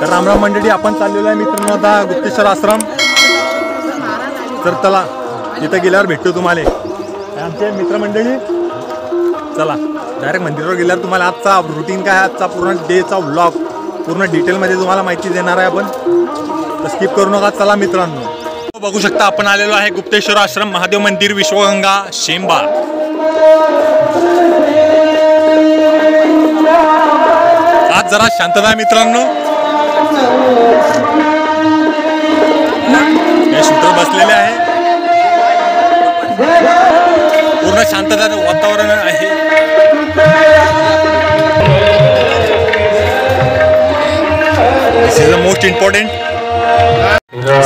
तर रामराम मंडळी, आपण चाललेलो आहे मित्रांनो आता गुप्तेश्वर आश्रम. तर चला तिथे गेल्यावर भेटतो तुम्हाला आमचे मित्रमंडळी. चला डायरेक्ट मंदिरावर गेल्यावर तुम्हाला आजचा रुटीन काय, आजचा पूर्ण डेचा व्लॉग पूर्ण डिटेलमध्ये तुम्हाला माहिती देणार आहे आपण. तर स्किप करू नका. चला मित्रांनो, बघू शकता आपण आलेलो आहे गुप्तेश्वर आश्रम, महादेव मंदिर, विश्वगंगा, शेंबा. आज जरा शांतता आहे मित्रांनो. हे शूटर बसलेले आहे, पूर्ण शांतता वातावरण आहे. दिस इज द मोस्ट इम्पॉर्टंट.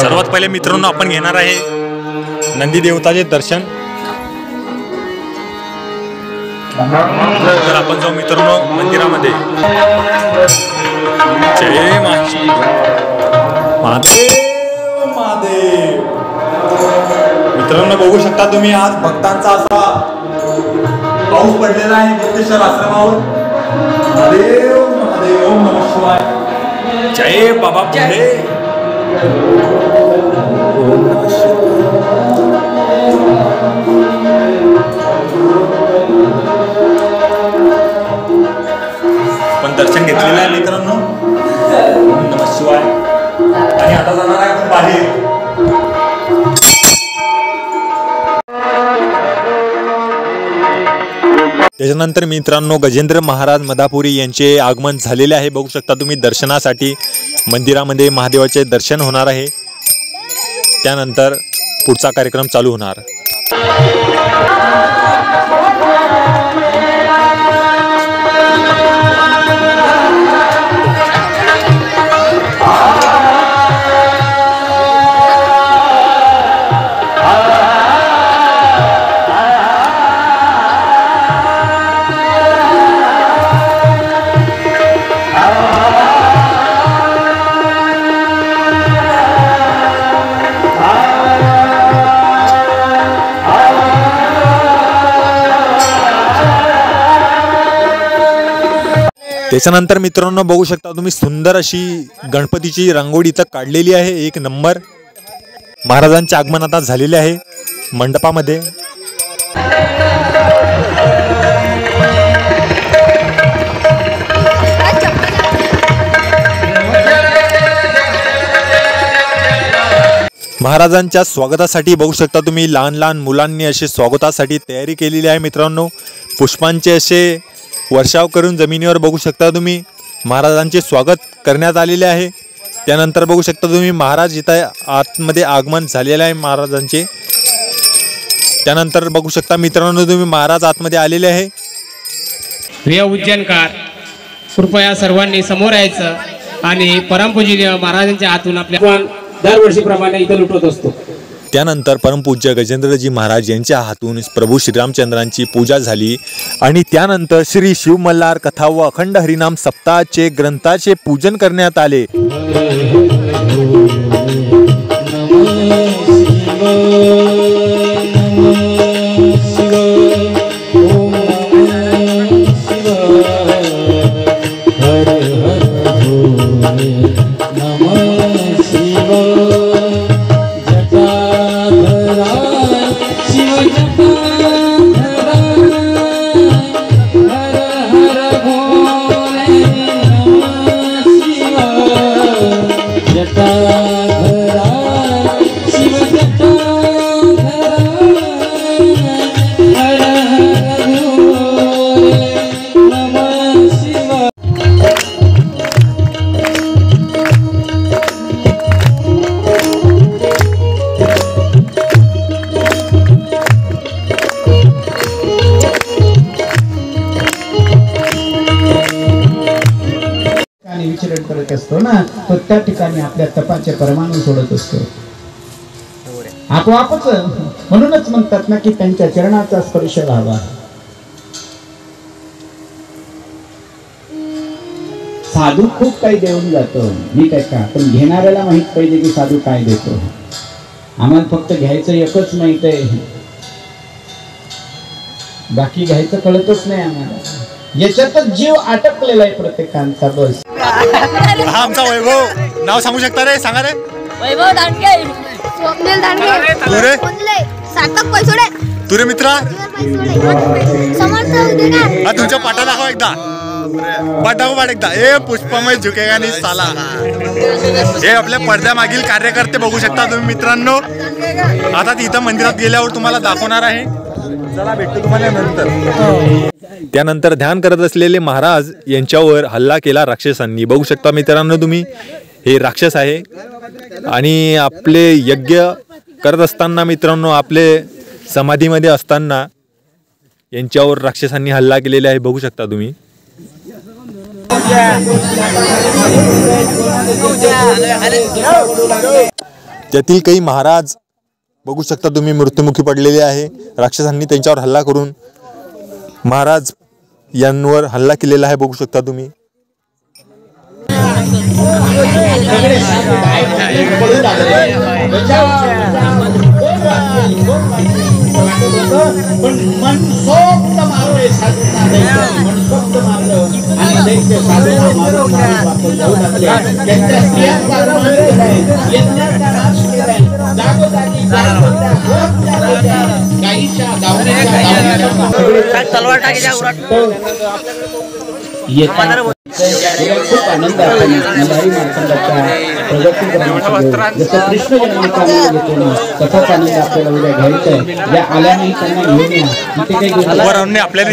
सर्वात पहिले मित्रांनो आपण घेणार आहे नंदी देवताचे दर्शन. तर आपण जाऊ मित्रांनो मंदिरामध्ये. जय महादेव महादेव. मित्रांनो बघू शकता तुम्ही, आज भक्तांचा असा पाऊस पडलेला आहे गुप्तेश्वर आश्रमावर. महादेव महादेव, ओम नमः शिवाय. जय बाबा भोले. ओम नमः शिवाय. आपण दर्शन घेतलेलं आहे मित्रांनो. ओम नमः शिवाय. आणि आता जाणार आहे आपण बाहेर. त्याच्यानंतर मित्रांनो गजेंद्र महाराज मदापुरी यांचे आगमन झालेले आहे. बघू शकता तुम्ही, दर्शनासाठी मंदिरामध्ये महादेवाचे दर्शन होणार आहे. त्यानंतर पुढचा कार्यक्रम चालू होणार. त्याच्यानंतर मित्रांनो बघू शकता तुम्ही, सुंदर अशी गणपतीची रांगोळी इथं काढलेली आहे. एक नंबर. महाराजांचे आगमन आता झालेले आहे मंडपामध्ये. महाराजांच्या स्वागतासाठी बघू शकता तुम्ही, लहान लहान मुलांनी असे स्वागतासाठी तयारी केलेली आहे मित्रांनो. पुष्पांचे असे वर्षाव करून जमिनीवर बघू शकता तुम्ही महाराजांचे स्वागत करण्यात आलेले आहे. त्यानंतर बघू शकता तुम्ही, महाराज इथं आतमध्ये आगमन झालेले आहे महाराजांचे. त्यानंतर बघू शकता मित्रांनो तुम्ही, महाराज आतमध्ये आलेले आहे. प्रिय उज्जैनकार, कृपया सर्वांनी समोर यायचं आणि परमपूजनीय महाराजांच्या हातून आपल्या दरवर्षीप्रमाणे इथं लुटवत असतो. त्यानंतर परमपूज्य गजेंद्रजी महाराज यांच्या हातून प्रभू श्रीरामचंद्रांची पूजा झाली आणि त्यानंतर श्री शिव मल्हार कथा व अखंड हरिनाम सप्ताहाचे ग्रंथाचे पूजन करण्यात आले. विचरण करत असतो ना, तो त्या ठिकाणी आपल्या तपाचे परमाणू सोडत असतो आपोआपच. म्हणूनच म्हणतात ना की त्यांच्या चरणाचा स्पर्श व्हावा. साधू खूप काही देऊन जातो, मी काय का, पण घेणाऱ्याला माहित पाहिजे की साधू काय देतो. आम्हाला फक्त घ्यायचं एकच माहित आहे, बाकी घ्यायचं कळतच नाही आम्हाला. याच्यातच जीव अटकलेला आहे प्रत्येकांचा. बस हा आमचा वैभव. नाव सांगू शकता रे? सांगा रे. वैभव दांडगे, स्वप्नील दांडगे, तू रे? सार्थक पैसोडे, तू रे मित्रा? समर्थ उदेणार. हा तुमच्या पाटा दाखव एकदा. पाठ दाखव पाठ एकदा. ए पुष्पमय झुकेगा नाही साला. हे आपल्या पडद्यामागील कार्यकर्ते बघू शकता तुम्ही मित्रांनो. आता तिथं मंदिरात गेल्यावर तुम्हाला दाखवणार आहे. चला भेटतो तुम्हाला नंतर. त्यानंतर ध्यान करत असलेले महाराज यांच्यावर हल्ला केला राक्षसांनी. बघू शकता मित्रांनो तुम्ही, हे राक्षस आहे आणि आपले यज्ञ करत असताना मित्रांनो, आपले समाधीमध्ये असताना यांच्यावर राक्षसांनी हल्ला केलेला आहे. बघू शकता तुम्ही. त्यातील काही महाराज बघू शकता तुम्ही मृत्युमुखी पडलेले आहे. राक्षसांनी त्यांच्यावर हल्ला करून महाराज यांवर हल्ला केलेला आहे. बघू शकता तुम्ही. पण मनसोक्त मारले साधूंना दैत्य, मनसोक्त मारलं आणि दैत्य साधूंना मारून वापस जाऊ लागले. त्यांच्या स्त्रियांचा अपमान केलाय, यज्ञाचा नाश केलाय, जागोजागी गाईच्या तलवार टाकीच्या खूप आनंद आपण मल्हारी मार्तंडाच्या प्रगती करण्याची जसं कृष्ण जन्माचा आनंद घेतो ना, तसाच आनंद आपल्याला उद्या घ्यायचा आहे. या आल्याने त्यांना घेऊन या. इथे काही आपल्याला.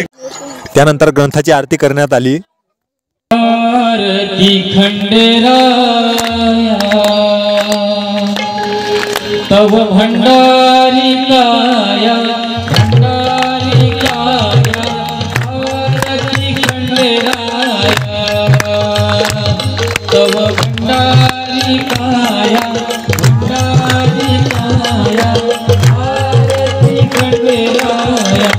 त्यानंतर ग्रंथाची आरती करण्यात आली. आरती खंडेराया तव भंडारी काया, भंडारी काया, आरती खंडेराया तव भंडारी काया, भंडारी काया, आरती खंडेराया.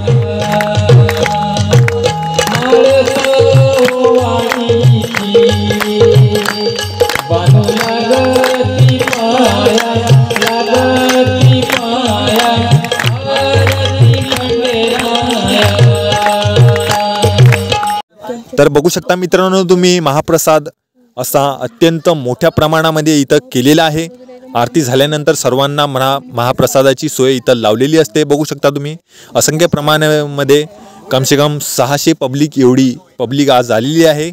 तर बघू शकता मित्रांनो तुम्ही, महाप्रसाद असा अत्यंत मोठ्या प्रमाणामध्ये इथं केलेला आहे. आरती झाल्यानंतर सर्वांना महाप्रसादाची सोय इथं लावलेली असते. बघू शकता तुम्ही, असंख्य प्रमाणामध्ये कमसे कम 600 पब्लिक एवढी पब्लिक आज आलेली आहे.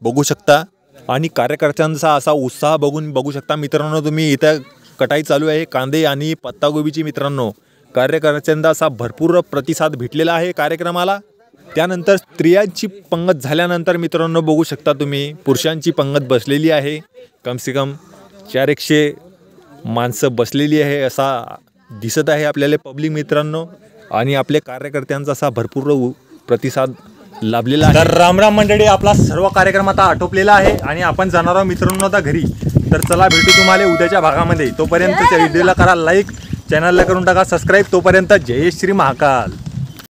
बघू शकता. आणि कार्यकर्त्यांचा असा उत्साह बघून बघू शकता मित्रांनो तुम्ही, इथं कटाई चालू आहे कांदे आणि पत्तागोबीची. मित्रांनो कार्यकर्त्यांचा असा भरपूर प्रतिसाद भेटलेला आहे कार्यक्रमाला. त्यानंतर स्त्रियांची पंगत झाल्यानंतर मित्रांनो बघू शकता तुम्ही, पुरुषांची पंगत बसलेली आहे. कमसे कम 400 माणसं बसलेली आहे असा दिसत आहे आपल्याला पब्लिक मित्रांनो. आणि आपल्या कार्यकर्त्यांचा असा भरपूर प्रतिसाद लाभलेला आहे. तर रामराम मंडळी, आपला सर्व कार्यक्रम आता आटोपलेला आहे आणि आपण जाणार आहोत मित्रांनो आता घरी. तर चला भेटू तुम्हाला उद्याच्या भागामध्ये. तोपर्यंत व्हिडिओला करा लाईक, चॅनलला करून टाका सबस्क्राईब. तोपर्यंत जय श्री महाकाल.